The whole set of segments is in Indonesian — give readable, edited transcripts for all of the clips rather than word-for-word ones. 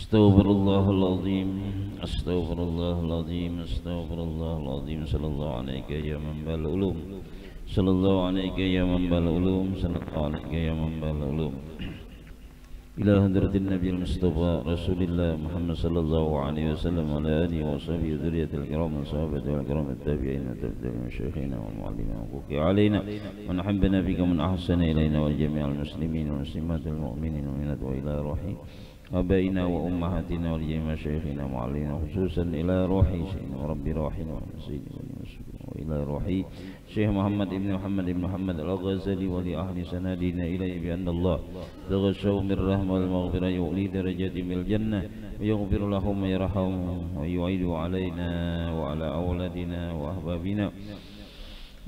Astaghfirullahaladzim, astaghfirullahaladzim, astaghfirullahaladzim. Sallallahu alaika ya manbal ulum, sallallahu alaika ya manbal ulum, sallallahu alaika ya manbal ulum. Ila hadratin Nabi Mustafa Rasulillah Muhammad sallallahu alaihi wasallam ala alihi wa sahbihi dzurriyyatil kiram wa sahabatil kiram at-tabi'in wa tabi'in masyayikhina wa muallimina wa quqi alaina wa nahabbana bika man ahsana ilaina wa jami'al muslimin wa muslimatil mu'minin wa minat wa ila ruhi abaina wa ummahatina wa jami'al masyayikhina wa muallimina khususan ila ruhi sayyidina rabbi rahina wa sayyidina wa ila ruhi Syekh Muhammad ibn Muhammad al-Ghazali wa li ahli sanadina ilayhi bi anna Allah taghashaw min rahmah wal maghfirah yu'li darajati mil jannah wa yaghfir lahum wa yarhamhum wa yu'idu alaina wa ala awladina wa ahbabina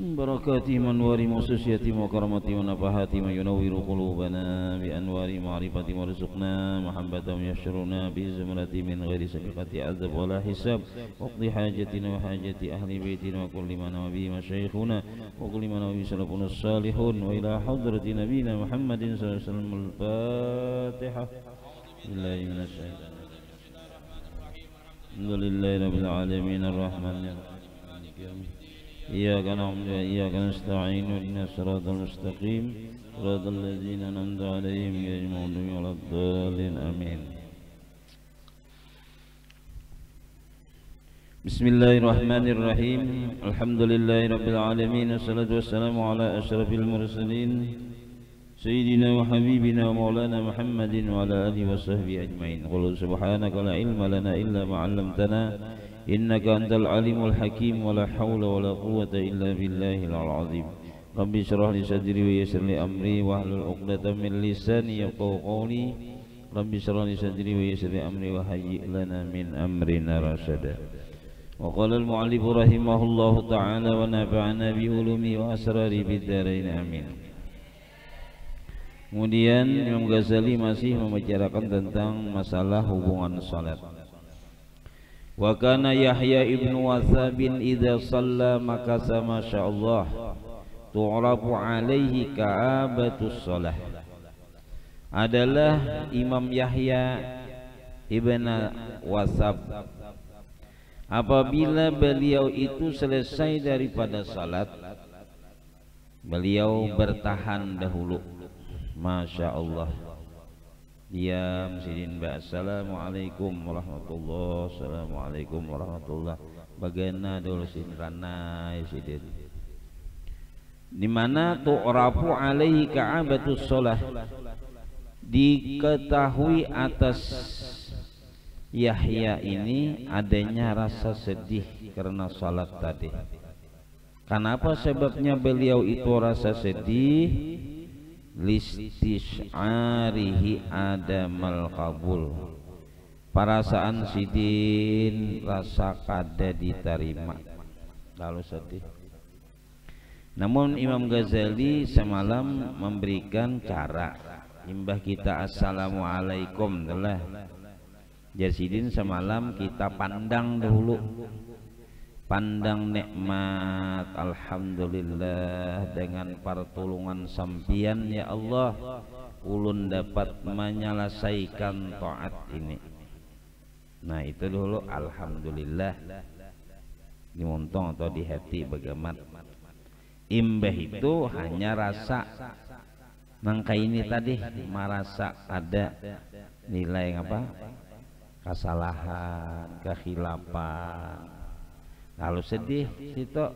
barakatihim anwari mususiyatihim wa karamatihim wa nafahatihim wa yunawwiru qulubana bi anwari ma'rifatihim wa rizqna mahabbatahum yashuruna bi zumrati min ghairi sabiqati azab wa la hisab wa qdi hajatina wa hajati ahli baitina wa kulli man wa bi masyayikhuna wa kulli man wa bi salafuna salihun wa ila hadrati nabiyina Muhammadin sallallahu alaihi wasallam al-Fatihah. Billahi minasy syaitanir rajim. Alhamdulillahi rabbil alamin arrahmanir rahim. إياك نعبد وإياك نستعين اهدنا الصراط المستقيم صراط الذين أنعمت عليهم غير المغضوب ولا الضالين آمين. بسم الله الرحمن الرحيم. الحمد لله رب العالمين والصلاة والسلام على أشرف المرسلين سيدنا وحبيبنا ومولانا محمد وعلى آله وصحبه أجمعين. قل سبحانك لا علم لنا إلا ما علمتنا إنك أنت العليم الحكيم ولا حول ولا قوة إلا بالله العظيم. ربي اشرح لي صدري ويسر لي أمري واحلل عقدة من لساني يفقهوا قولي. ربي اشرح لي صدري ويسر لي أمري وهيئ لنا من أمرنا رشدا. وقال المؤلف رحمه الله تعالى ونفعنا بعلومه وأسراره بالدارين آمين. Kemudian Imam Ghazali masih membicarakan tentang masalah hubungan salat. Wa kana Yahya ibnu Watsabin idza shalla maka masyaallah tu'rafu alaihi ka'abatus shalah. Adalah Imam Yahya ibn Watsab apabila beliau itu selesai daripada salat beliau bertahan dahulu. Masya Allah. Diam sidin ba. Assalamualaikum warahmatullah. Assalamualaikum warahmatullah. Bagaimana dulu sidin ranai sidin. Dimana tu'rafu alaihi ka'abatus shalah, diketahui atas Yahya ini adanya rasa sedih karena salat tadi. Kenapa sebabnya beliau itu rasa sedih? Listish'arihi adamal qabul, perasaan sidin rasa kada diterima lalu sedih. Namun Imam Ghazali semalam memberikan cara imbah kita assalamualaikum telah jasidin semalam kita pandang dahulu, pandang nikmat alhamdulillah dengan pertolongan sampian ya Allah ulun dapat menyelesaikan taat ini. Nah itu dulu alhamdulillah dimontong atau di hati bagaimana. Imbah itu hanya rasa nangka ini tadi merasa ada nilai apa kesalahan kekhilafan lalu sedih situ,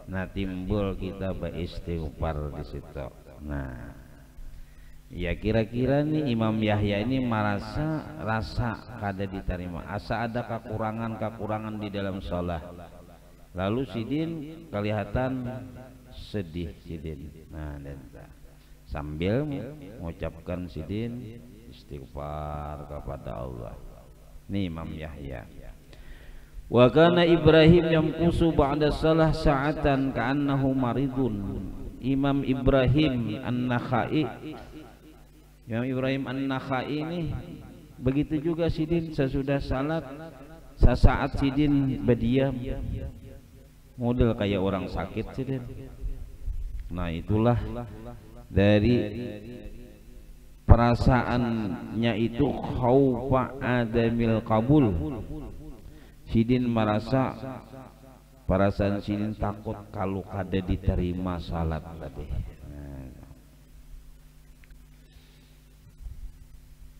nah timbul kita beristighfar di situ. Nah, ya kira-kira nih Imam Yahya ini merasa rasa kada diterima, asa ada kekurangan di dalam sholat. Lalu sidin kelihatan sedih sidin. Nah, dan sambil mengucapkan sidin istighfar kepada Allah. Ini Imam Yahya. Wa kana Ibrahim yamkusu ba'da salah sa'atan ka'annahu maridun. Imam Ibrahim An-Nakhai, Imam Ibrahim An-Nakhai ini begitu juga sidin sesudah salat sesaat sidin berdiam model kayak orang sakit sidin. Nah itulah dari perasaannya itu khaufa adamil qabul. Sidin merasa perasaan sidin takut kalau kada diterima salat tadi.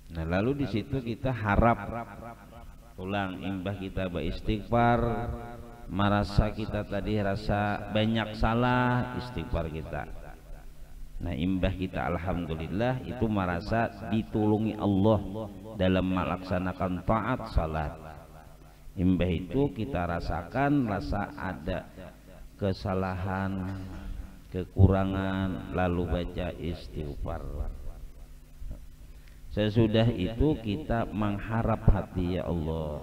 Nah, lalu di situ kita harap ulang imbah kita beristighfar, merasa kita tadi rasa banyak salah, istighfar kita. Nah, imbah kita alhamdulillah itu merasa ditulungi Allah dalam melaksanakan taat salat. Imbah itu kita rasakan rasa ada kesalahan, kekurangan, lalu baca istighfar. Sesudah itu kita mengharap hati, ya Allah,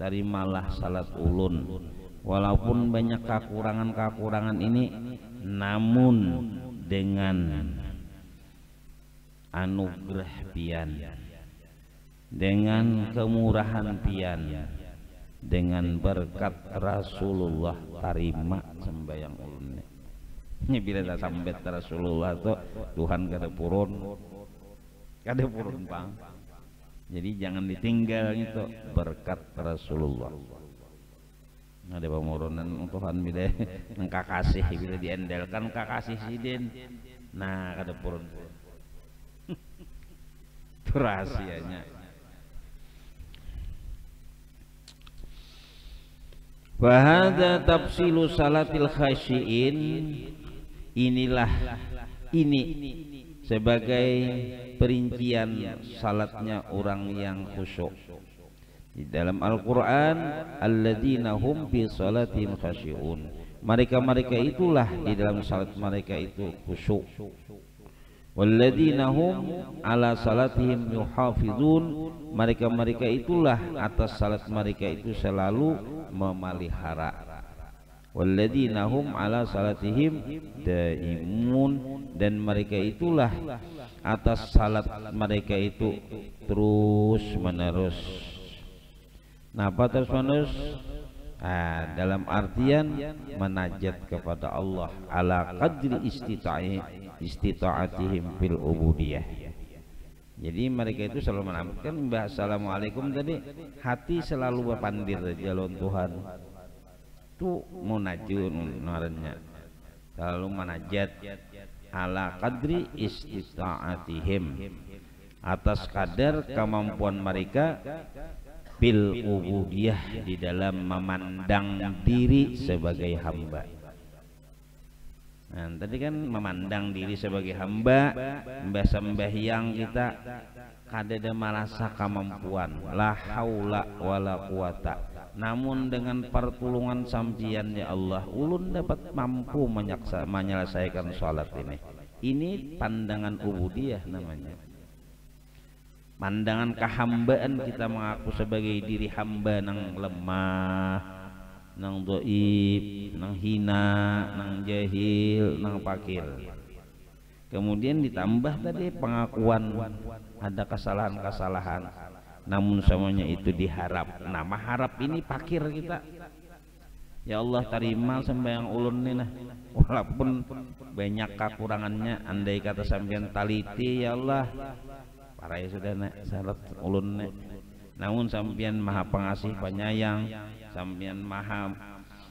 terimalah salat ulun. Walaupun banyak kekurangan-kekurangan ini, namun dengan anugerah pian, dengan kemurahan pian, dengan berkat Rasulullah, tarima sembahyang ulun. Ini bila dah sampai Rasulullah tuh Tuhan kada purun pang. Jadi jangan ditinggal itu berkat Rasulullah. Ada pemurunan Tuhan bila nang kakasih bila diendelkan kakasih sidin. Nah, kada purun. Itu rahasianya. Wa hadza tafsilu salatil khasyiin. Inilah ini sebagai perincian salatnya orang yang khusyuk. Di dalam Al-Qur'an, alladzina hum fi salatihim khasyi'un. Mereka-mereka itulah di dalam salat mereka itu khusyuk. Walladzina hum ala salatihim yuhafizun. Mereka-mereka itulah atas salat mereka itu selalu memelihara. Walladzina hum ala salatihim daimun. Dan mereka itulah atas salat mereka itu terus menerus. Napa terus menerus? Dalam artian menajat kepada Allah ala qadri istita'atihim fil ubudiyah. Jadi mereka itu selalu menampilkan bahasa assalamualaikum tadi, hati selalu berpandir jalan Tuhan. Itu munajat naranya, selalu menajat ala qadri istita'atihim, atas kadar kemampuan mereka bil ubudiyah, di dalam memandang diri sebagai hamba. Nah, tadi kan memandang diri sebagai hamba, sembahyang kita kada merasa kemampuan, la haula wala quwata. Namun dengan pertolongan sampian ya Allah, ulun dapat mampu menyelesaikan salat ini. Ini pandangan ubudiyah namanya. Pandangan kehambaan, kita mengaku sebagai diri hamba nang lemah, nang dhaif, nang hina, nang jahil, nang pakir. Kemudian ditambah tadi pengakuan ada kesalahan-kesalahan, namun semuanya itu diharap. Nah, harap ini pakir kita. Ya Allah, terima sembahyang ulun nih nah. Walaupun banyak kekurangannya, andai kata sampeyan taliti ya Allah, parai sudah nak salat ulun nek. Namun sampeyan maha pengasih penyayang, sampeyan maha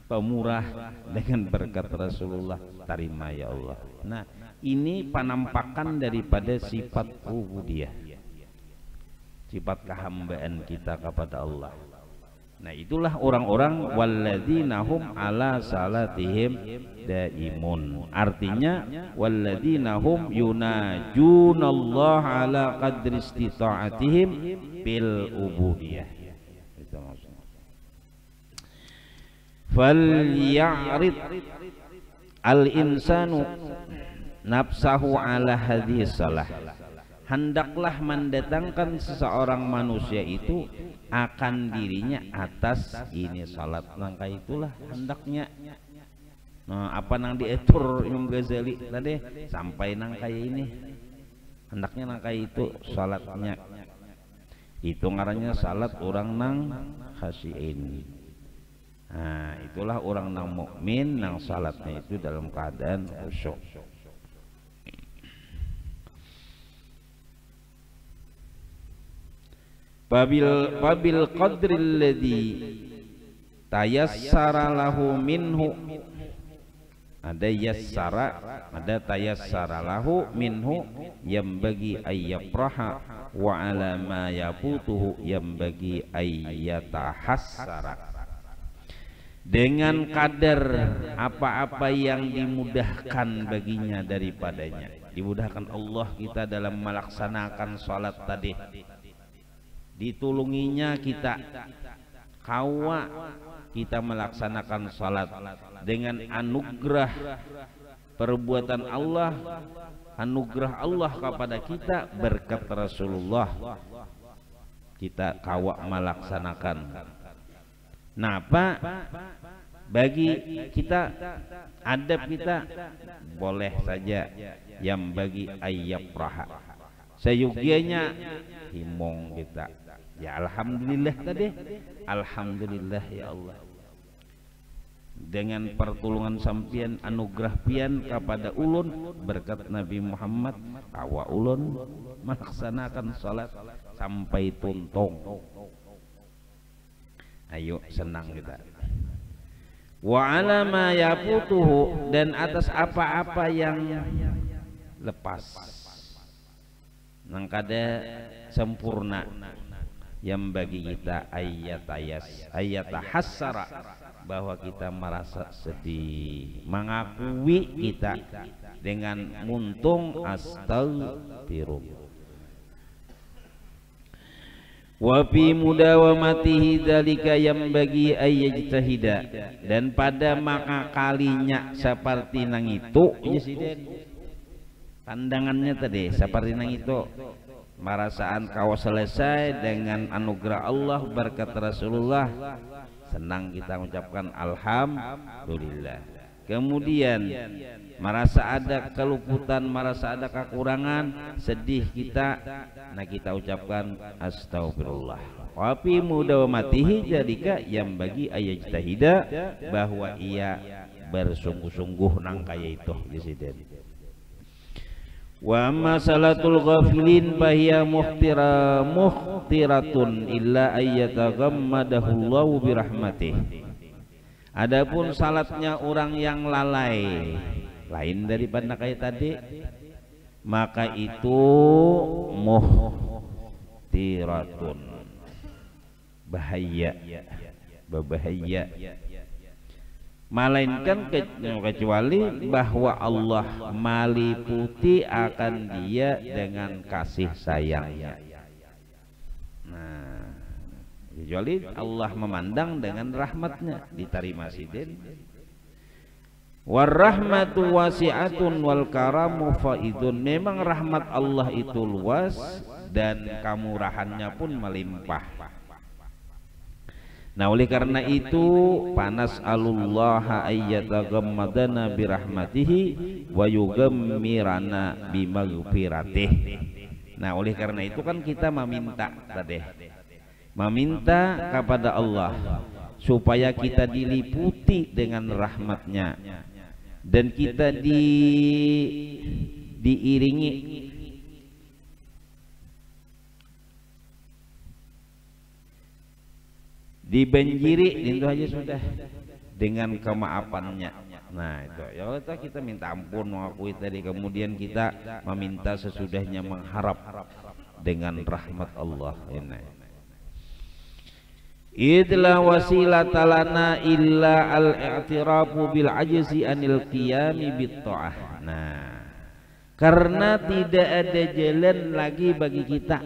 pemurah, dengan berkat Rasulullah terima ya Allah. Nah, ini penampakan daripada sifat ubudiyah, sifat kehambaan kita kepada Allah. Nah, itulah orang-orang walladzina hum ala salatihim daimun. Artinya walladzina hum yunajunallaha ala qadri istita'atihim bil ubudiyah. Itu maksudnya. Falyarid al-insanu nafsahu ala hadhihi salah. Hendaklah mendatangkan seseorang manusia itu akan dirinya atas ini salat. Langkah itulah hendaknya. Nah, apa nang diatur Imam Ghazali tadi sampai nang kayak ini, hendaknya nang kayak itu salatnya. Itu ngarannya salat orang nang khasyiin. Nah, itulah orang nang mukmin nang salatnya itu dalam keadaan khusyuk. Babil qadril ladzi tayassara lahu minhu, ada yassara, ada tayassara lahu minhu yang bagi ayyafraha, wa ala ma yafutuhu yang bagi ayyatahassara. Dengan kadar apa-apa yang dimudahkan baginya daripadanya. Dimudahkan Allah kita dalam melaksanakan sholat tadi, ditulunginya kita kawa kita melaksanakan sholat dengan anugerah perbuatan Allah, anugerah Allah kepada kita berkat Rasulullah, kita kawa melaksanakan. Nah, Pak, bagi kita adab kita boleh saja yang bagi ayyafraha, sayugianya himong kita ya alhamdulillah tadi, alhamdulillah ya Allah dengan pertolongan sampian anugerah pian kepada ulun berkat Nabi Muhammad, kawa ulun melaksanakan salat sampai tuntong. Ayo senang kita. Wa ala ma yafutuhu, dan atas apa-apa yang lepas nang kada sempurna yang bagi kita ayyatahassara, bahwa kita merasa sedih, mengakui kita dengan muntung astagfirullah. Wa fi mudawamatihi dzalika yang bagi ayyajtahida, dan pada maka kalinya seperti nang itu presiden pandangannya tadi seperti nang itu, merasaan kau selesai dengan anugerah Allah berkat Rasulullah, senang kita mengucapkan alhamdulillah. Kemudian merasa ada keluputan, merasa ada kekurangan, sedih kita, nah kita ucapkan astagfirullah. Wa fi mudawamatihi jadika yang bagi ayyajtahida, bahwa ia bersungguh-sungguh nang kaya itu presiden. Wa amma salatul ghafilin fahiya mukhtiratun illa ayyataghammadahullahu birahmatih. Adapun salatnya orang yang lalai lain daripada kayak tadi, maka itu mukhtiratun, bahaya, berbahaya. Melainkan kecuali bahwa Allah meliputi akan dia dengan kasih sayangnya. Nah, kecuali Allah memandang dengan rahmatnya, diterima sidin. Warahmatu wasi'atun wal karamu faidun, memang rahmat Allah itu luas dan kemurahannya pun melimpah. Nah, oleh karena itu panas alullaha ayyataghammadana birahmatihi wa yugammirana bimaghfiratih. Nah, oleh karena itu kan kita meminta tadi, meminta kepada Allah supaya kita diliputi dengan rahmatnya, dan kita diiringi dibanjiri itu aja sudah dengan kemaafannya. Nah itu ya Allah, kita minta ampun mengakui tadi, kemudian kita meminta sesudahnya mengharap dengan rahmat Allah ini. Idla wasilata lana illa al-i'tirafu bil ajzi anil qiyami bit ta'ah. Nah, karena tidak ada jalan lagi bagi kita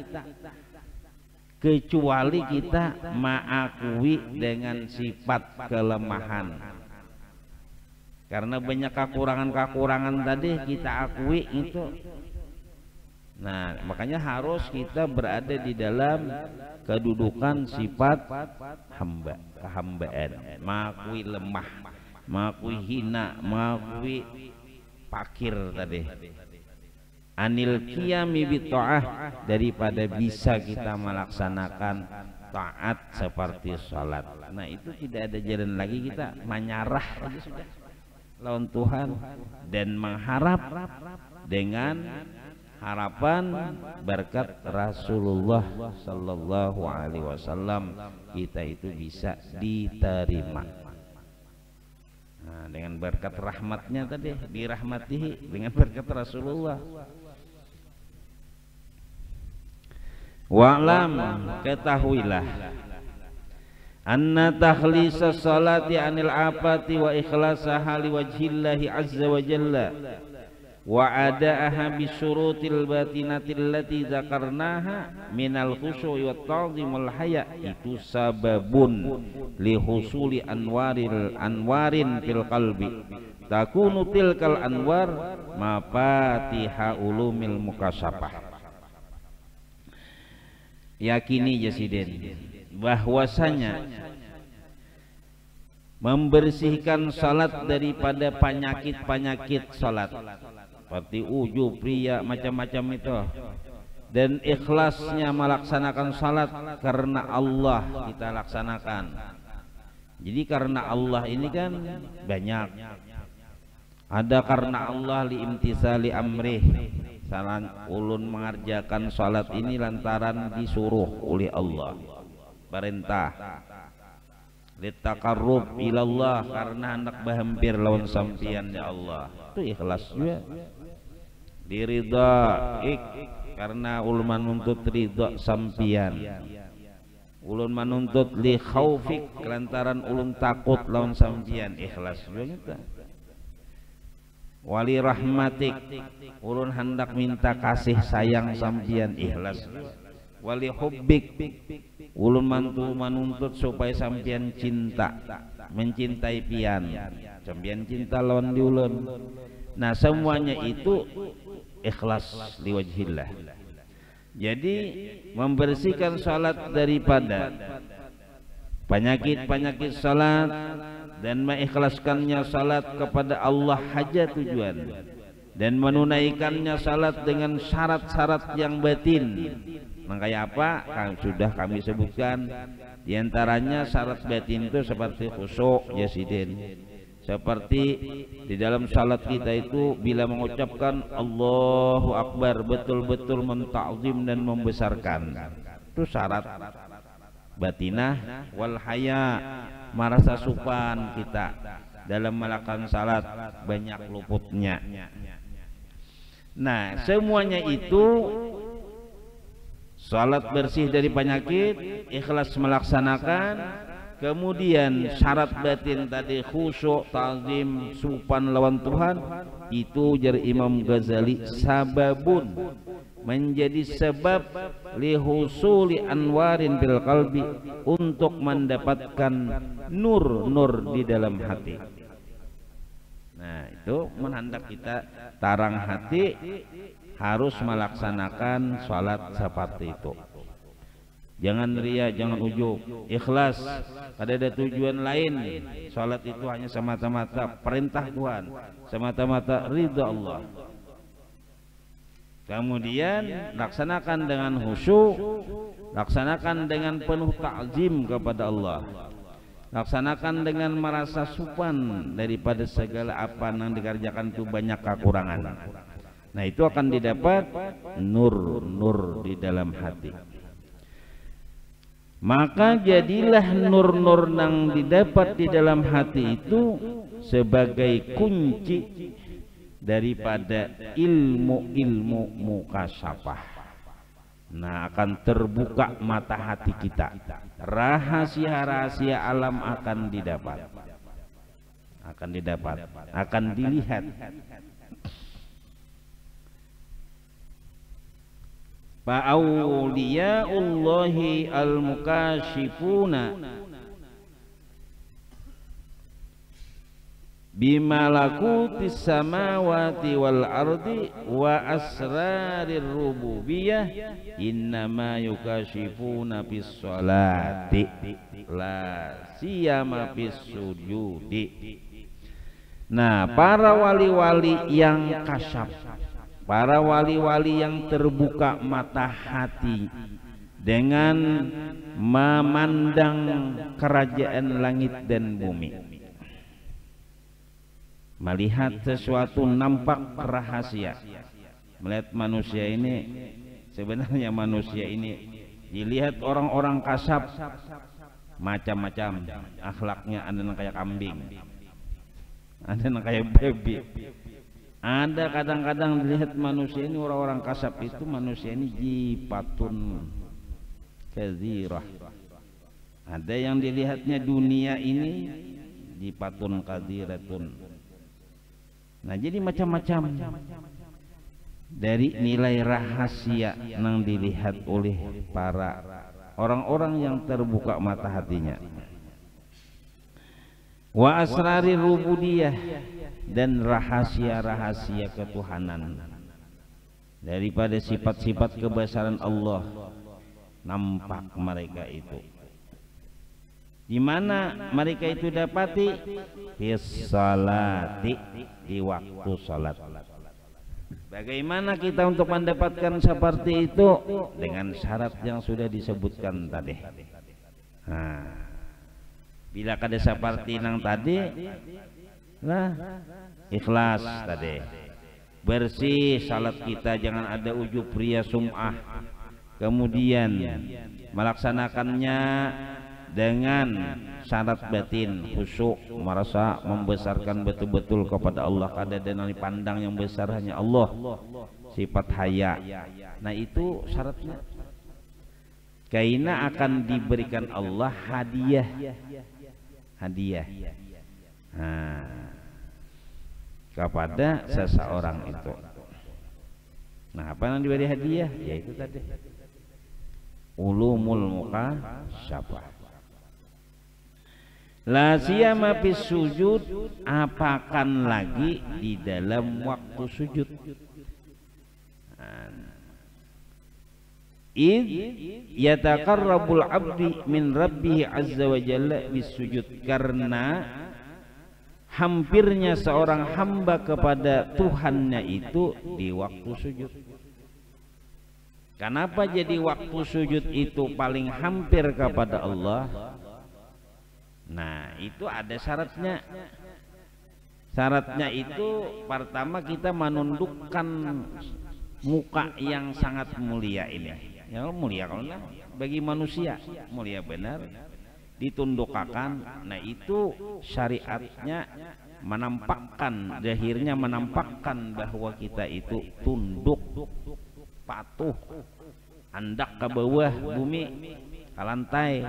kecuali kita mengakui dengan sifat kelemahan. Karena banyak kekurangan-kekurangan tadi kita akui itu. Nah, makanya harus kita berada di dalam kedudukan sifat hamba, kehambaan, mengakui lemah, mengakui hina, mengakui fakir tadi. Anil qiyami bitta'ah, daripada bisa kita melaksanakan taat seperti salat. Nah, itu tidak ada jalan lagi, kita menyerah aja sudah lawan Tuhan dan mengharap dengan harapan berkat Rasulullah sallallahu alaihi wasallam kita itu bisa diterima. Nah, dengan berkat rahmatnya tadi, dirahmatihi dengan berkat Rasulullah. Wa'lam, ketahuilah, anna takhlisa salati anil afati wa ikhlasaha liwajhillahi azza wa jalla wa ada'aha bisyurutil batinatil lati zakarnaha minal khushu'i wat ta'zim wal haya, itu sababun li husuli anwarin fil qalbi takunu tilkal anwar mafatiha ulumil mukasyafah. Yakini Jasiden bahwasanya membersihkan salat daripada penyakit-penyakit salat seperti ujub, riya, macam-macam itu, dan ikhlasnya melaksanakan salat karena Allah kita laksanakan. Jadi karena Allah ini kan banyak, ada karena Allah liimtisali amrih, saran ulun mengerjakan salat ini lantaran disuruh oleh Allah, perintah. Litaqarrub ilallah, karena hendak berhampir lawan sampian ya Allah, itu ikhlas juga. Diridha karena ulun menuntut ridha sampian, ulun menuntut li khaufik lantaran ulun takut lawan sampian, ikhlas juga. Wali rahmatik, ulun hendak minta kasih sayang sampian, ikhlas. Wali hubbik, ulun menuntut supaya sampian cinta, mencintai pian, sampian cinta lawan di ulun. Nah semuanya itu ikhlas liwajhillah. Jadi membersihkan salat daripada penyakit-penyakit salat dan mengikhlaskannya salat kepada Allah saja tujuan, dan menunaikannya salat dengan syarat-syarat yang batin. Makanya apa? Sudah kami sebutkan, diantaranya syarat batin itu seperti khusyuk Jasiden, seperti di dalam salat kita itu bila mengucapkan Allahu Akbar betul-betul mentakzim dan membesarkan, itu syarat batinah. Wal haya, merasa supan kita dalam melakukan salat, banyak luputnya. Nah semuanya itu salat bersih dari penyakit, ikhlas melaksanakan. Kemudian syarat batin tadi khusyuk, ta'zim, supan lawan Tuhan, itu jar Imam Ghazali sababun, menjadi sebab lihusuli anwarin bil qalbi, untuk mendapatkan nur-nur di dalam hati. Nah itu menandak kita tarang hati harus melaksanakan salat seperti itu. Jangan riya, jangan ujub, ikhlas. Ada tujuan lain. Salat itu hanya semata-mata perintah Tuhan, semata-mata ridha Allah. Kemudian laksanakan dengan khusyuk, laksanakan dengan penuh ta'zim kepada Allah, laksanakan dengan merasa supan daripada segala apa yang dikerjakan itu banyak kekurangan. Nah itu akan didapat nur-nur di dalam hati. Maka jadilah nur-nur yang didapat di dalam hati itu sebagai kunci daripada ilmu-ilmu mukasyafah. Nah akan terbuka mata hati kita, rahasia-rahasia alam akan didapat, akan dilihat. Fa'auliyaullahi al-mukashifuna bimalakutis samawati wal ardi wa asrarir rububiyah innama yukashifuna bis sholati la siyama bis sujudi. Nah para wali-wali yang kasyaf, para wali-wali yang terbuka mata hati dengan memandang kerajaan langit dan bumi, melihat sesuatu nampak rahasia, melihat manusia ini, sebenarnya manusia ini dilihat orang-orang kasap macam-macam akhlaknya, ada yang kayak kambing, ada yang kayak babi. Ada kadang-kadang dilihat manusia ini, orang-orang kasap itu manusia ini jipatun kadzirah. Ada yang dilihatnya dunia ini jipatun kadziratun. Nah, jadi macam-macam dari nilai rahasia yang dilihat oleh para orang-orang yang terbuka mata hatinya. Wa asrari rububiyah, dan rahasia-rahasia ketuhanan, daripada sifat-sifat kebesaran Allah nampak mereka itu. Di mana mereka itu dapati? Fis salati, di waktu salat. Bagaimana kita untuk mendapatkan seperti itu? Dengan syarat yang sudah disebutkan tadi. Nah, bila kada seperti yang tadi, nah, ikhlas tadi, bersih salat kita, jangan ada ujub riya sum'ah. Kemudian melaksanakannya dengan syarat batin, khusyuk, merasa membesarkan betul-betul kepada Allah, kada ada yang dipandang yang besar hanya Allah, sifat haya. Nah, itu syaratnya. Kaina akan diberikan Allah hadiah. Nah, kepada seseorang itu. Nah, apa yang diberi hadiah? Yaitu tadi ulumul mukasyafah. La siyama fis sujud, apakan lagi di dalam waktu sujud. Id yataqarrabul abdi min rabbih azza wa jalla bis sujud, karena hampirnya seorang hamba kepada Tuhannya itu di waktu sujud. Kenapa jadi waktu sujud itu paling hampir kepada Allah? Nah, itu ada syaratnya. Syaratnya itu pertama kita menundukkan muka yang sangat mulia ini. Yang mulia kalau bagi manusia mulia benar, ditundukkan. Nah, itu syariatnya menampakkan, zahirnya menampakkan bahwa kita itu tunduk, patuh, andak ke bawah bumi, ke lantai.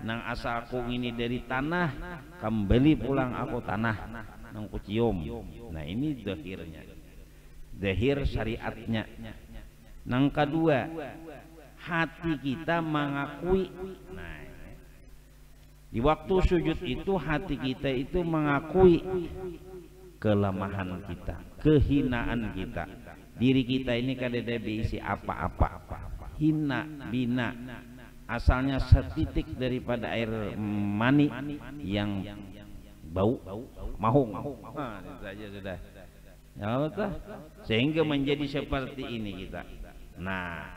Nang asalku ini dari tanah, kembali pulang aku tanah, nang kucium. Nah, ini zahirnya, zahir syariatnya. Nang kedua, hati kita mengakui. Nah, di waktu sujud itu hati kita itu mengakui kelemahan kita, kehinaan kita. Diri kita ini kada ada diisi apa-apa, hina, bina, asalnya setitik daripada air mani yang bau mahung. Nah, itu saja sudah. Ya betul. Sehingga menjadi seperti ini kita. Nah,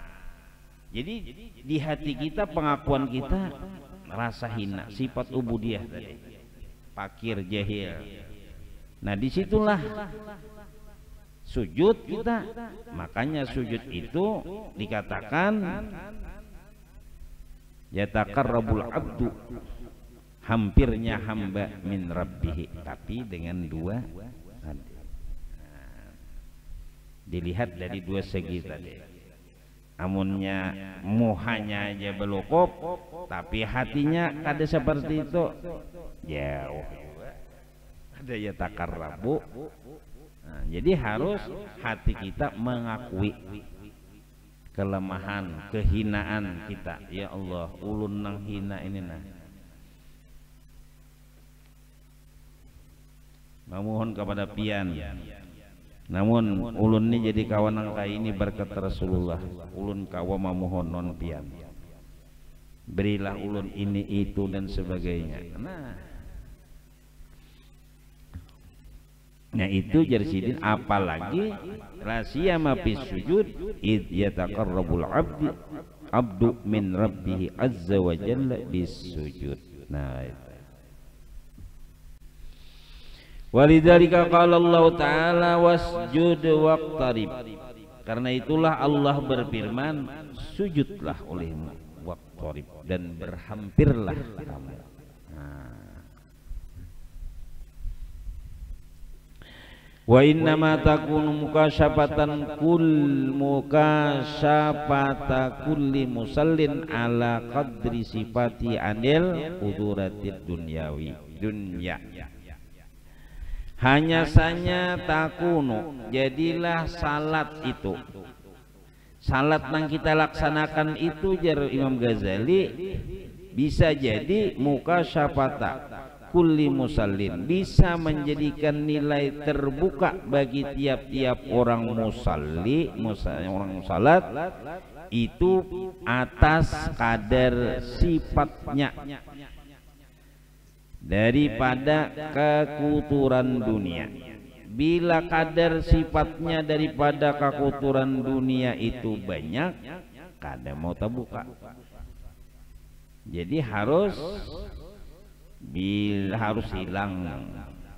jadi di hati kita, pengakuan kita rasa hina, sifat ubudiyah tadi, fakir, jahil. Nah, disitulah sujud kita. Makanya sujud itu dikatakan yataqarrabul abdu, hampirnya hamba min rabbih, tapi dengan dua dilihat dari dua segi tadi. Amunnya muhanya aja belokop, tapi hatinya ada seperti itu, jauh ada yataqarrabu. Nah, jadi harus hati kita mengakui kelemahan, kehinaan kita. Ya Allah, ulun nang hina ini nah. Memohon kepada pian. Namun ulun ini jadi kawan nang kai ini berkat Rasulullah. Ulun kawa memohon non pian. Berilah ulun ini itu dan sebagainya. Nah, itu jadi sidin, apalagi rahasia mafis sujud id yataqarrabul abdu min rabbih azza wa jalla bis sujud. Nah, walidzalika qala Allah taala wasjud waqtarib. Karena itulah Allah berfirman, sujudlah olehmu waqtarib, dan berhampirlah kamu. Wa inna ma takunu mukasyafatan mukasyafata kulli musallin ala qadri sifati anil quduratid dunyawi dunya. Hanya saja takunu, jadilah salat itu, salat yang kita laksanakan itu jar Imam Ghazali, bisa jadi mukasyafata kulli musallin, bisa menjadikan nilai terbuka bagi tiap-tiap orang musalli, orang salat itu atas kadar sifatnya daripada kekuturan dunia. Bila kadar sifatnya daripada kekuturan dunia itu banyak, kada mau terbuka. Jadi harus hilang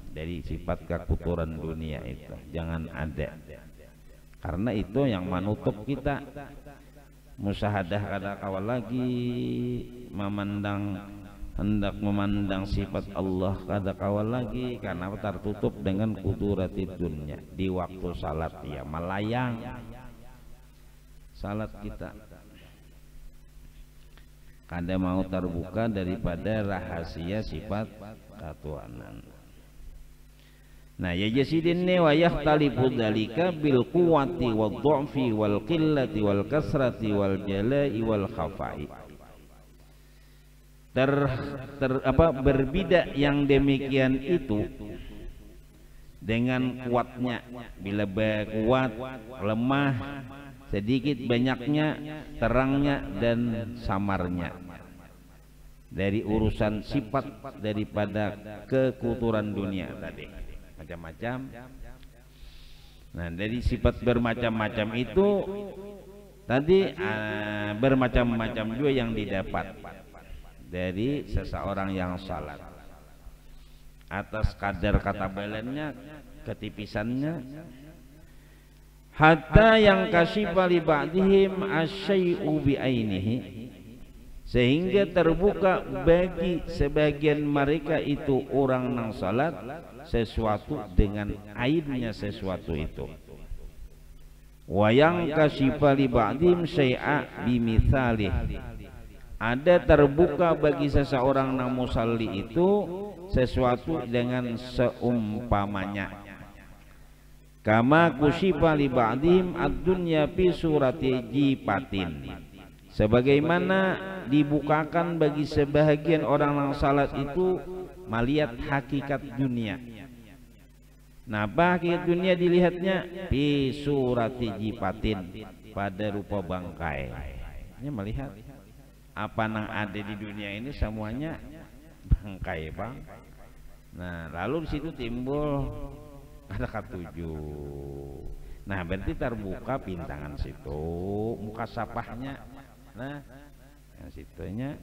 dari sifat kekuturan dunia itu, jangan ada. Karena itu yang menutup kita musyahadah kada kawal lagi, hendak memandang sifat Allah kada kawal lagi, karena tertutup dengan kuduratid dunya. Di waktu salat ya melayang salat kita, kada mau terbuka daripada rahasia sifat ketuhanan. Nah ya jasidinne wa yahtalifu dzalika bil quwwati wad dha'fi wal qillati wal kasrati wal jala'i wal khafai. Berbeda yang demikian itu dengan kuatnya, bila kuat, lemah, sedikit banyaknya, terangnya dan samarnya, dari urusan sifat daripada kekuturan dunia tadi macam-macam. Nah dari sifat bermacam-macam itu tadi bermacam-macam juga yang didapat dari seseorang yang salat, atas kadar kata belennya, ketipisannya, hatta yang kasyifa li ba'dihim asyai'u bi'ainihi, sehingga terbuka bagi sebagian mereka itu orang nang salat sesuatu dengan ainnya sesuatu itu. Wa yang kasyifa li ba'dihim syai'a bimithalih, ada terbuka bagi seseorang nang musalli itu sesuatu dengan seumpamanya. Kama kusyifa li ba'dihim ad-dunya fi surati jipatin, sebagaimana dibukakan bagi sebahagian orang yang salat itu melihat hakikat dunia. Nah, hakikat dunia dilihatnya fi surati jipatin, pada rupa bangkai. Ini melihat apa yang ada di dunia ini semuanya bangkai, Bang. Nah, lalu di situ timbul ada ketujuh. Nah, berarti terbuka pintangan situ, muka sapahnya. Nah, yang situnya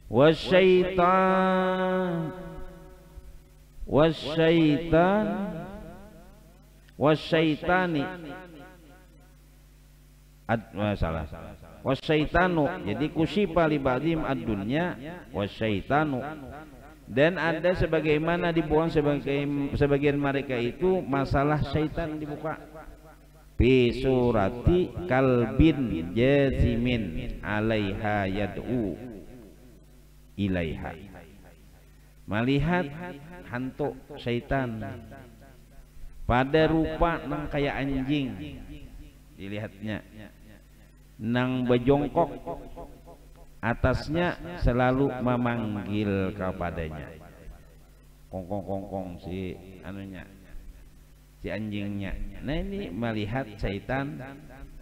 wasyaitani salah wasyaitanu, jadi kusyifa li ba'dihim ad-dunya wasyaitanu, dan ada sebagaimana dibuang sebagian mereka itu masalah syaitan dibuka fi surati kalbin jazimin alaiha yad'u ilaiha, melihat hantu syaitan pada rupa nang kayak anjing, dilihatnya nang bejongkok, atasnya selalu memanggil kepadanya, kongkong si anunya, si anjingnya. Nah ini melihat syaitan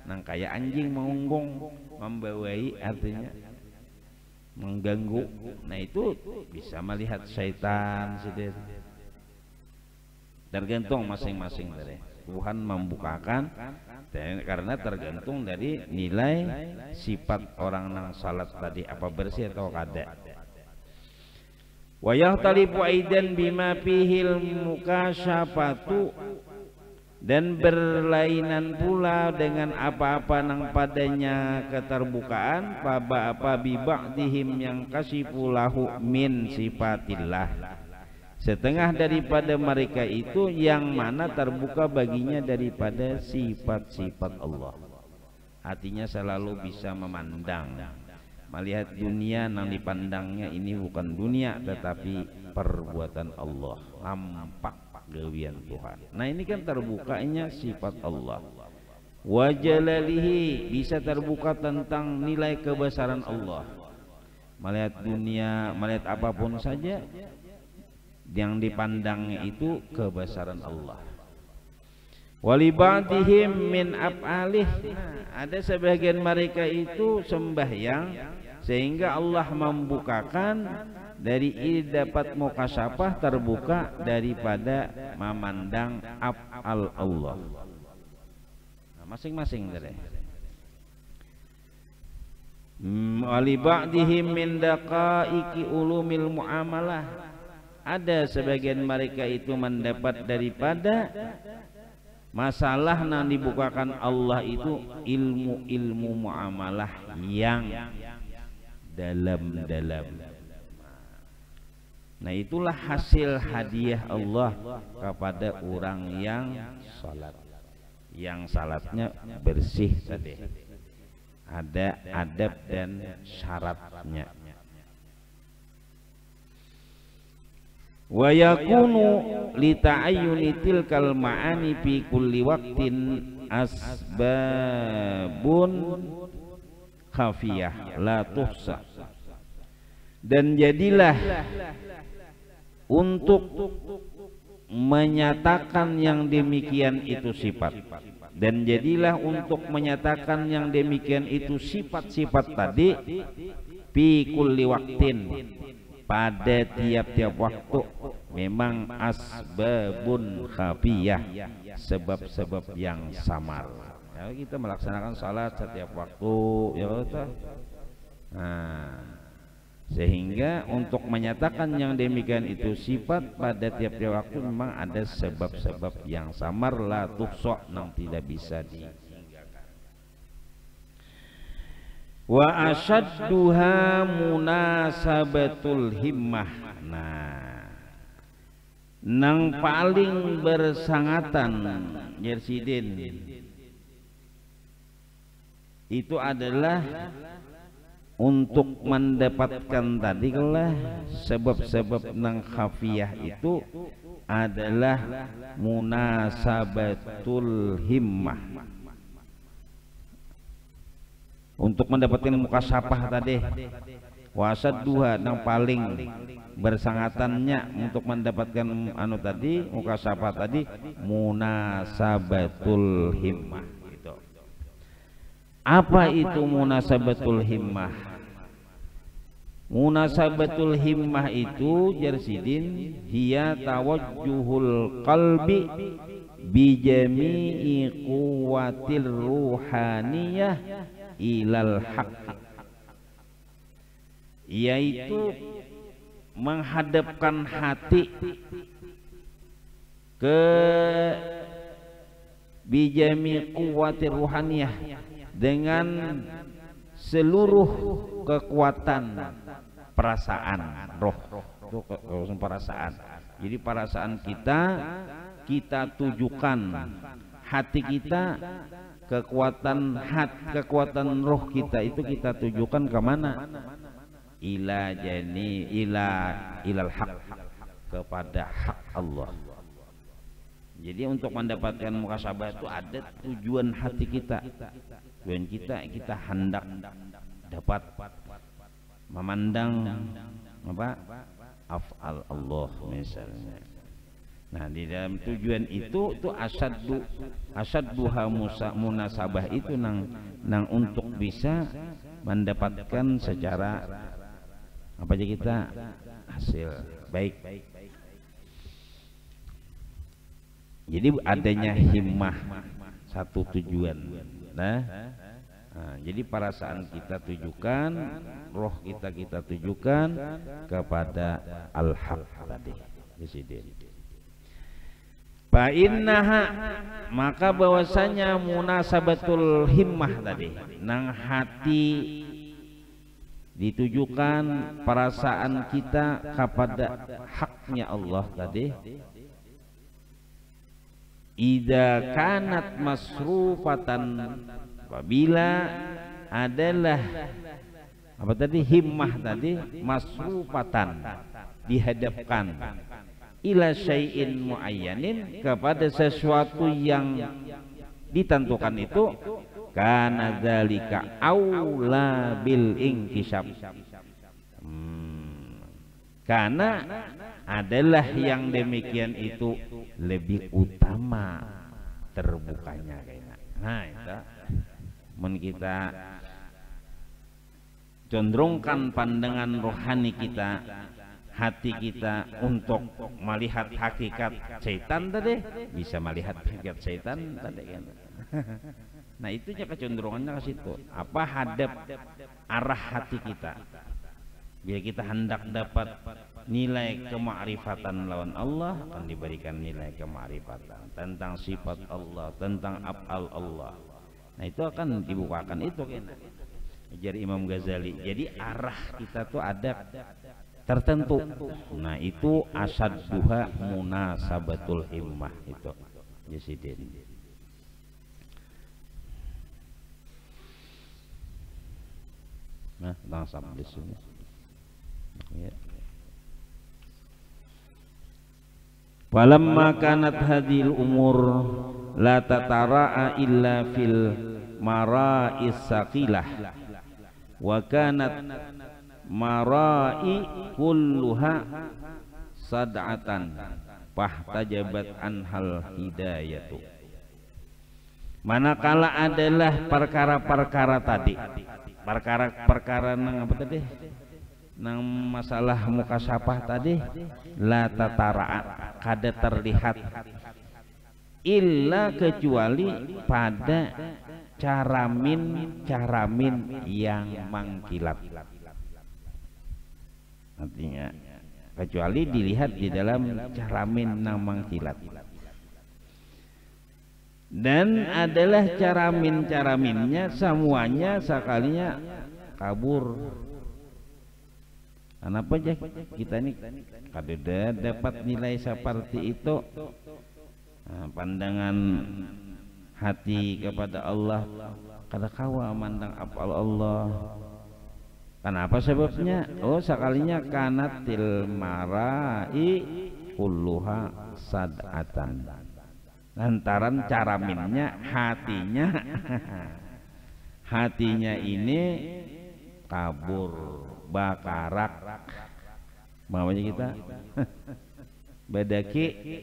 nang kayak anjing mengunggong, membawai, artinya mengganggu. Nah itu bisa melihat syaitan, tergantung masing-masing dari Tuhan membukakan, karena tergantung dari nilai sifat orang nang salat tadi, apa bersih atau kada. Wa yahtalifu aidan bima fihil mukasyafatu dan berlainan pula dengan apa-apa nang padanya keterbukaan apa biba'dihim yang kasifulahu min sifatillah, setengah daripada mereka itu yang mana terbuka baginya daripada sifat-sifat Allah. Artinya selalu bisa memandang, melihat dunia yang dipandangnya ini bukan dunia tetapi perbuatan Allah, nampak gawian Tuhan. Nah ini kan terbukanya sifat Allah. Wa jalalihi, bisa terbuka tentang nilai kebesaran Allah. Melihat dunia, melihat apapun saja yang dipandangnya itu kebesaran Allah. Walibadihim min af'alih, ada sebagian mereka itu sembahyang sehingga Allah membukakan dari dapat mukasyafah, terbuka daripada memandang af'al Allah. Nah, masing-masing dari walibadihim min daqaiki ulumil muamalah, ada sebagian mereka itu mendapat daripada masalah yang dibukakan Allah itu ilmu-ilmu muamalah yang dalam-dalam. Nah itulah hasil hadiah Allah kepada orang yang salat, yang salatnya bersih tadi, ada adab dan syaratnya. Wa yakunu li ta'ayyuni tilkal ma'ani fi kulli waqtin asbabun khafiyah la tuhsa, dan jadilah untuk menyatakan yang demikian itu sifat, dan jadilah untuk menyatakan yang demikian itu sifat-sifat tadi fi kulli waqtin, pada tiap-tiap waktu, memang asbabun khafiyah, sebab-sebab yang samar. Ya, kita melaksanakan salat setiap waktu, ya betul. Nah, sehingga untuk menyatakan yang demikian itu sifat pada tiap-tiap waktu memang ada sebab-sebab yang samar, la tuhsa, yang tidak bisa dihinggakan. Wa asyadduha munasabatul himmah. Nah, nang paling bersangatan Yersidin itu adalah untuk mendapatkan tadi lah sebab-sebab nang khafiyah itu adalah munasabatul himmah, untuk mendapatkan mukasyafah tadi. Wasadduha, nang paling bersangatannya untuk mendapatkan anu tadi, mukasyafah tadi, munasabatul himmah gitu. Apa itu munasabatul himmah? Munasabatul himmah itu Jersidin hiya tawajjuhul qalbi bi jami'i quwwatil ruhaniyah ilal haqq, yaitu menghadapkan hati ke bi jami'i quwwatir ruhaniyah, dengan seluruh kekuatan perasaan roh, itu perasaan. Jadi perasaan kita tujukan, hati kita, kekuatan kekuatan roh kita itu kita tujukan kemana? Ilal haq, kepada hak Allah. Jadi untuk mendapatkan mukasyafah itu ada tujuan hati kita. Tujuan kita hendak dapat memandang apa? Af'al Allah misalnya. Nah, di dalam tujuan itu asyadduha munasabah itu nang untuk bisa mendapatkan secara apa aja kita hasil baik. Jadi adanya himmah satu tujuan. Nah, jadi perasaan kita tujukan, roh kita tujukan kepada al-haq tadi. Fa innaha, maka bahwasanya munasabatul himmah tadi, nang hati ditujukan perasaan kita kepada haknya Allah tadi, idza kanat masrufatan, apabila adalah apa tadi, himmah tadi masrufatan, dihadapkan ila syai'in muayyanin, kepada sesuatu yang ditentukan itu, kana dzalika aula bil inkishaf, karena adalah yang demikian itu lebih utama terbukanya kayaknya. Nah itu mun kita condongkan pandangan rohani kita, hati kita untuk melihat hakikat setan tadi, bisa melihat hakikat setan tadi kan. Nah itu kecenderungannya ke situ. Apa hadap arah hati kita, bila kita hendak dapat nilai kemakrifatan lawan Allah, akan diberikan nilai kemakrifatan tentang sifat Allah, tentang af'al Allah. Nah itu akan dibukakan itu kan. Jadi Imam Ghazali, jadi arah kita tuh ada tertentu. Nah itu asadduha munasabatul himmah itu Jasidin. Nah langsung di sini. Ya. Falamma kanat hadhil umur la tatara'a illa fil mara'is saqilah, wa kanat marai kulluha sad'atan fahtajabat anhal hidayatu. Manakala adalah perkara-perkara tadi, perkara-perkara nang apa tadi, nang masalah mukasafah tadi, la tatara'a, kada terlihat, illa kecuali pada caramin yang mengkilat. Artinya kecuali dilihat di dalam caramin yang mengkilat. Dan adalah caraminnya semuanya sekalinya kabur. Kenapa aja kita ini kada dapat nilai seperti itu? Nah, pandangan hati kepada Allah kada kawa mandang afal Allah. Kenapa sebabnya? Oh sekalinya kanatil marai kulluha sad'atan, lantaran caraminnya hatinya ini kabur, bakarak, mamanya kita badaki,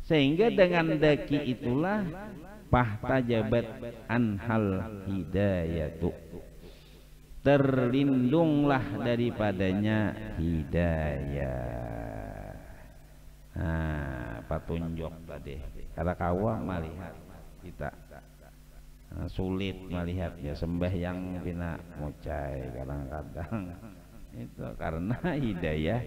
sehingga dengan daki itulah pahtajabat anhal hidayatu, terlindunglah daripadanya hidayah. Nah, petunjuk tadi kata kawa melihat kita sulit melihatnya, sembahyang pina mucai kadang-kadang itu karena hidayah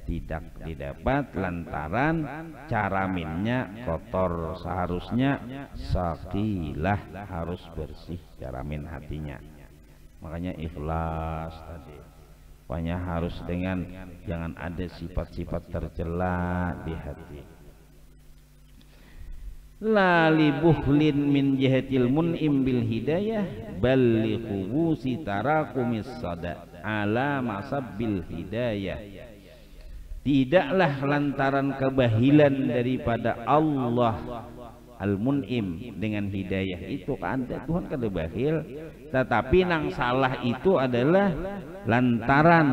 tidak didapat lantaran caraminnya kotor. Seharusnya saqilah, harus bersih caramin hatinya, makanya ikhlas tadi. Pokoknya harus dengan jangan ada sifat-sifat tercela di hati. La li buhlin min jihatil mun'im bil hidayah bal li khubusi tarakumis sada ala masabbil hidayah. Tidaklah lantaran kebahilan daripada Allah Al-Mun'im dengan hidayah itu, anda Tuhan kada bahil, tetapi nang salah itu adalah lantaran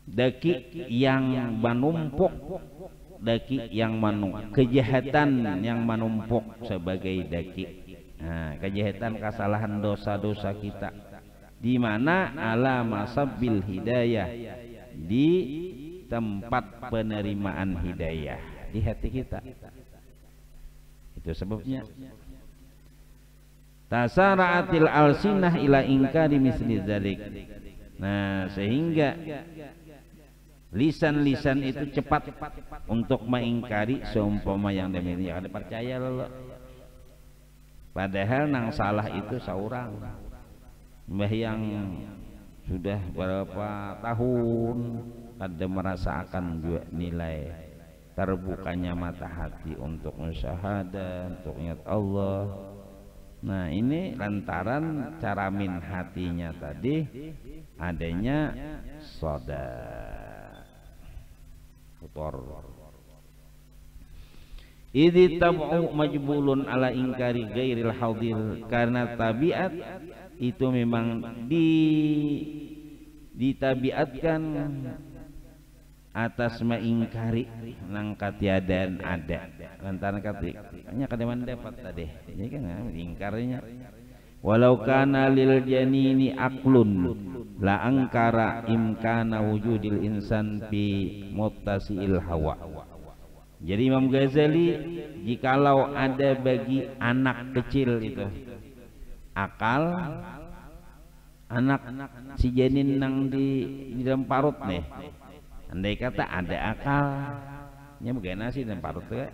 daki yang menumpuk, daki yang kejahatan yang menumpuk sebagai daki. Nah, kejahatan, kesalahan, dosa-dosa kita, di mana ala masabbil hidayah, di tempat penerimaan hidayah di hati kita. Itu sebabnya tasara'atil alsinah ila ingkari misli dzalik. Nah, sehingga Lisan-lisan itu cepat untuk mengingkari seumpama yang demikian ada percaya lo. Padahal nang salah itu seorang mbah yang sudah berapa tahun ada merasakan juga nilai terbukanya mata hati untuk musyahadah, untuk ingat Allah. Nah ini lantaran cara min hatinya tadi adanya soda kotor. Idzi tab'u majbulun ala ingkari ghairil hadir, karena tabiat itu memang ditabiatkan atas mengingkari nang katiadaan ada lantaran katanya kademan dapat tadi ini kan ingkarnya. Walau kana lil janini aklun la angkara imkana wujudil insan fi muttasiil hawa. Jadi Imam Ghazali jikalau ada bagi anak kecil itu akal, anak si janin nang di dalam parut nih, andai kata ada akalnya bagaimana sih dalam parut ya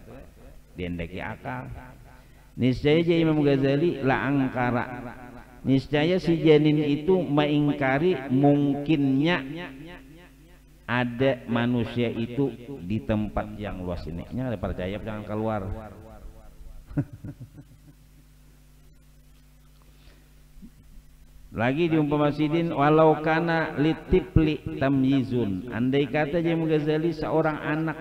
diendaki akal, niscaya Imam Ghazali la angkara, niscaya si janin itu mengingkari mungkinnya ada manusia itu di tempat yang luas ini. Nya ada percaya jangan keluar. Lagi di umpamasidin walau kana litipli tamyizun, andai kata Imam Ghazali seorang anak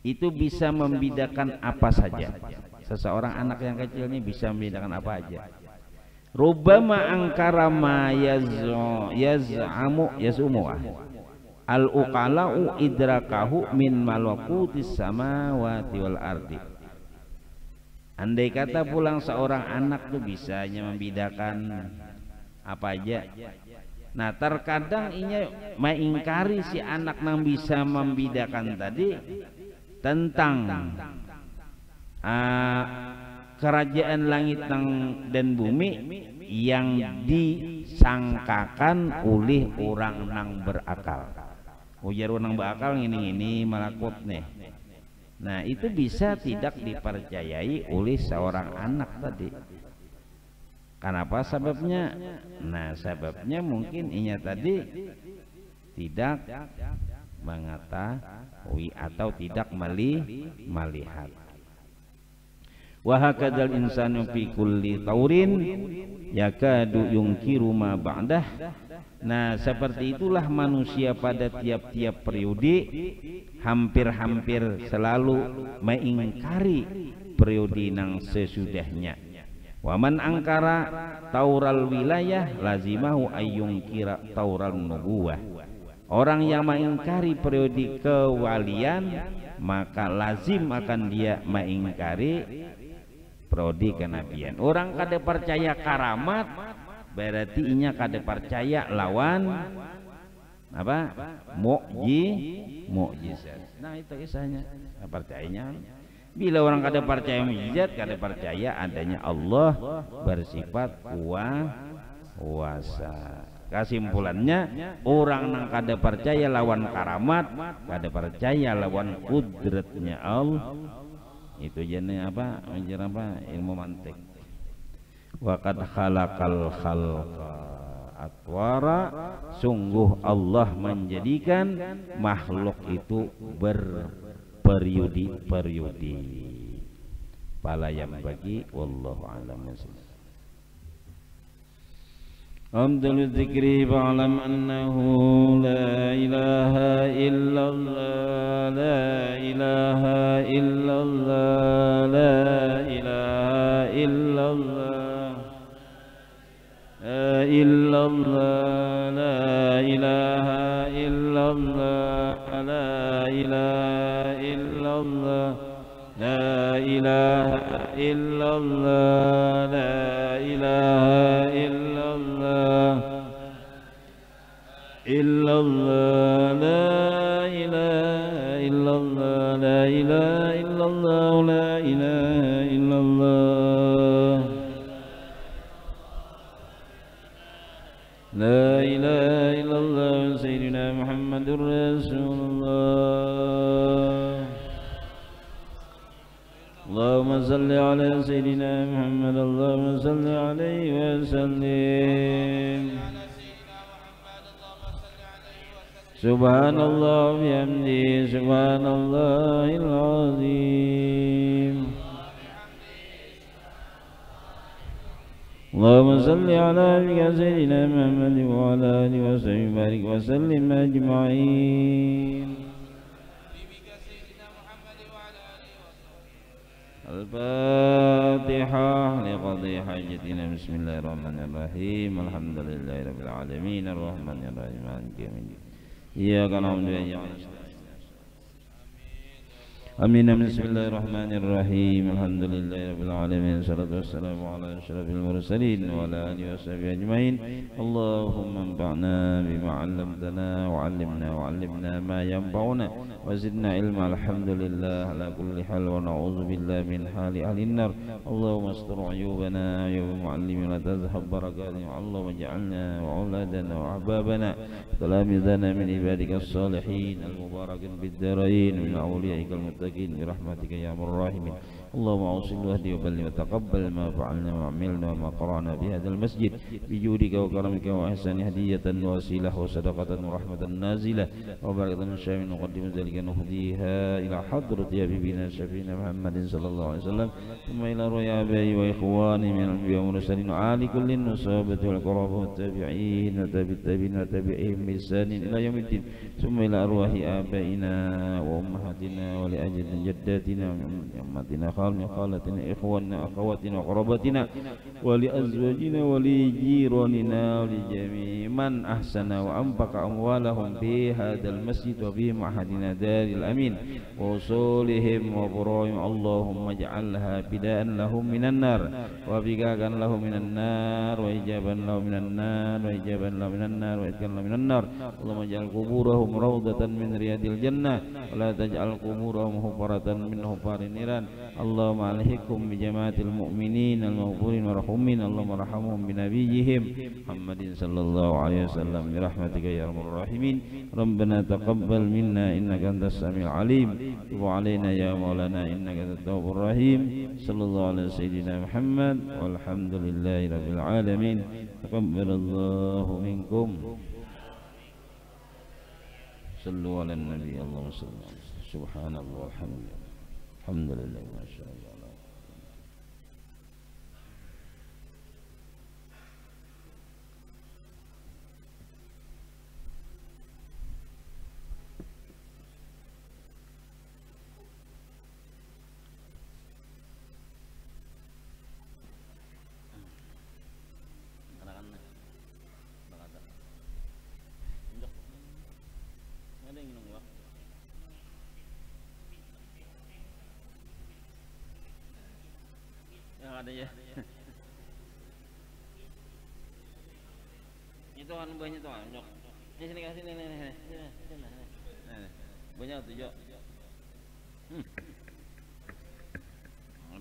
itu bisa membedakan apa saja. Seseorang anak yang kecil ini bisa membedakan apa aja. Rubbama angkara ma yaz'amu al-uqala'u idrakahu min malakutis samawati wal ardi. Andai kata pulang seorang anak tuh bisanya membedakan apa aja. Nah terkadang inya mengingkari si anak nang bisa membedakan tadi tentang kerajaan langit dan bumi yang disangkakan oleh orang nang berakal. Ujar orang berakal ini malakut nih. Nah itu bisa tidak dipercayai oleh seorang anak tadi. Kenapa sebabnya? Nah sebabnya mungkin inya tadi tidak mengetahui atau tidak melihat. Wa hakadzal insanu fi kulli taurin yakadu yungkiru ma ba'dah. Nah seperti itulah manusia pada tiap-tiap periode hampir-hampir selalu mengingkari periode nang sesudahnya. Waman angkara taural wilayah lazimahu ayyungkira taural nubuwah. Orang yang mengingkari periode kewalian maka lazim akan dia mengingkari periode kenabian. Orang kada percaya karamat berarti inya kada percaya lawan apa? Mukjizat. Nah itu kisahnya. Nah, percayanya bila orang kada percaya mukjizat, kada percaya adanya Allah bersifat kuasa. Kesimpulannya orang yang kada percaya lawan karamat, kada percaya lawan kudratnya Allah. Itu jenis apa? Ilmu mantik. Wa qad khalaqal khalqa atwara, sungguh Allah menjadikan makhluk itu berperiodi-periodi. Pala yang bagi wallahu a'lam. Amdul dzikri fa'lam annahu la ilaha illallah, la ilaha illallah, la ilaha illallah, la illallah, la ilaha illallah, la ilaha illallah, la ilaha illallah, la ilaha illallah, illallah, la ilaha illallah, la ilaha illallah, la ilaha illallah, la ilaha illallah. سيدنا محمد رسول الله. اللهم صل على سيدنا محمد. اللهم صل عليه وسلم. سبحان الله وبحمده سبحان الله العظيم. اللهم صل على سيدنا محمد وعلى آله وصحبه وبارك وسلم أجمعين. الفاتحة لقضي حاجتنا. بسم الله الرحمن الرحيم. الحمد لله رب العالمين الرحمن الرحيم مالك يوم الدين. إياك نعبد وإياك نستعين. آمين. بسم الله الرحمن الرحيم. الحمد لله رب العالمين. الصلاة والسلام على أشرف المرسلين وعلى آله وصحبه أجمعين. اللهم انفعنا بما علمتنا وعلمنا ما ينفعنا وزدنا علما. الحمد لله على كل حال ونعوذ بالله من حال أهل النار. اللهم استر عيوبنا عيوب معلمين ولا تذهب بركاتنا. اللهم اجعلنا وأولادنا وأحبابنا تلامذنا من عبادك الصالحين المباركين بالدارين من أوليائك المتقين برحمتك يا أرحم الراحمين. اللهم أوصل واهدي وبلغ وتقبل ما فعلنا وعملنا وما قرأنا بهذا المسجد بجودك وكرمك وإحسان هدية وسيلة وصدقة ورحمة نازلة وبركة شامل نقدم ذلك نهديها إلى حضرة حبيبنا شفينا محمد صلى الله عليه وسلم ثم إلى رؤيا آبائي وإخواني من الأنبياء والمرسلين وآل كل النصابة والقرابة والتابعين وتابعين وتابعيهم بإحسان إلى يوم الدين ثم إلى أرواح آبائنا وأمهاتنا ولأجل جداتنا وأمهاتنا خالتنا إخواننا أخواتنا وقراباتنا ولأزواجنا ولجيراننا ولجميع من أحسن وأنفق أموالهم في هذا المسجد وفي معهدنا دار الأمين ووصولهم وفروعهم. اللهم اجعلها فداء لهم من النار وفكاكا لهم من النار وإجابا لهم من النار وإجابا لهم من النار وإتقانا لهم من النار. اللهم اجعل قبورهم روضة من رياض الجنة ولا تجعل قبورهم حفرة من حفار النيران. اللهم ألحقهم بجماعة المؤمنين المغفورين والمرحومين. اللهم ارحمهم بنبيهم محمد صلى الله عليه وسلم برحمتك يا أرحم الراحمين. ربنا تقبل منا إنك أنت السميع العليم. تب علينا يا مولانا إنك أنت التواب الرحيم. صلى الله على سيدنا محمد والحمد لله رب العالمين. تقبل الله منكم. صلوا على النبي. اللهم صل على سبحان الله والحمد لله. الحمد لله ما شاء الله. Ada ya. Itu kan banyak tuh, nyok. Ini sini kasih nih. Banyak tuh, Jok.